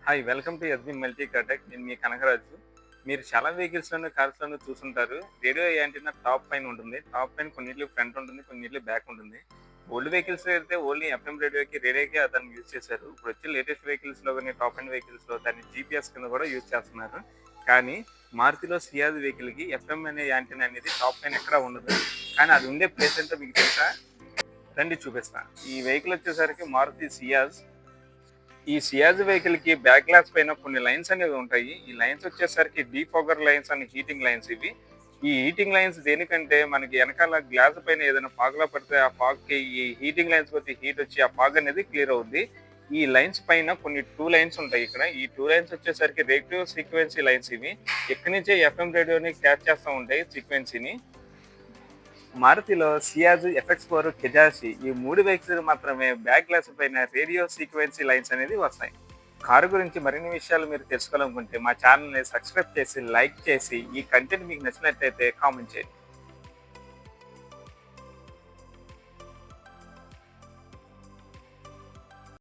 Hi welcome to SB multi కాటెక్. నేను మీ కనకరాజు. మీరు చాలా వెహికల్స్లోనూ కార్స్లోనూ చూసుంటారు. రేడియో యాంటీనా టాప్ పైన ఉంటుంది. టాప్ పైన కొన్నిట్లు ఫ్రంట్ ఉంటుంది, కొన్నిట్లు బ్యాక్ ఉంటుంది. ఓల్డ్ వెహికల్స్ అయితే ఓన్లీ ఎఫ్ఎం రేడియోకి దాన్ని యూజ్ చేశారు. ఇప్పుడు వచ్చే లేటెస్ట్ వెహికల్స్లో కానీ టాప్ అండ్ వెహికల్స్లో దాన్ని జీపీఎస్ కింద కూడా యూజ్ చేస్తున్నారు. కానీ మారుతిలో సియాజ్ వెహికల్కి ఎఫ్ఎం అనే యాంటీనా అనేది టాప్ పైన ఎక్కడా ఉండదు. కానీ అది ఉండే ప్లేస్ ఏంటో మీకు తెలుసా? రండి చూపిస్తా. ఈ వెహికల్ వచ్చేసరికి మారుతి సియాజ్. ఈ సియాజ్ వెహికల్ కి బ్యాక్ గ్లాస్ పైన కొన్ని లైన్స్ అనేవి ఉంటాయి. ఈ లైన్స్ వచ్చేసరికి defogger lines and heating lines ఇవి. ఈ హీటింగ్ లైన్స్ దేనికంటే మనకి వెనకాల గ్లాస్ పైన ఏదైనా ఫాగ్లా పడితే ఆ ఫాగ్ కి ఈ హీటింగ్ లైన్స్ వచ్చి హీట్ వచ్చి ఆ ఫాగ్ అనేది క్లియర్ అవుద్ది. ఈ లైన్స్ పైన కొన్ని టూ లైన్స్ ఉంటాయి. ఇక్కడ ఈ టూ లైన్స్ వచ్చేసరికి రేడియో సీక్వెన్సీ లైన్స్ ఇవి. ఎక్కడి నుంచే ఎఫ్ఎం రేడియోని క్యాచ్ చేస్తూ ఉంటాయి సీక్వెన్సీని. మారుతిలో సియాజ్, ఎఫ్ఎక్స్4, కెజాసి ఈ 3 వెహికల్స్ మాత్రమే బ్యాక్ గ్లాస్ పైన రేడియో సీక్వెన్సీ లైన్స్ అనేది వస్తాయి. కారు గురించి మరిన్ని విషయాలు మీరు తెలుసుకోవాలనుకుంటే మా ఛానల్ని సబ్స్క్రైబ్ చేసి, లైక్ చేసి, ఈ కంటెంట్ మీకు నచ్చినట్లయితే కామెంట్ చేయండి.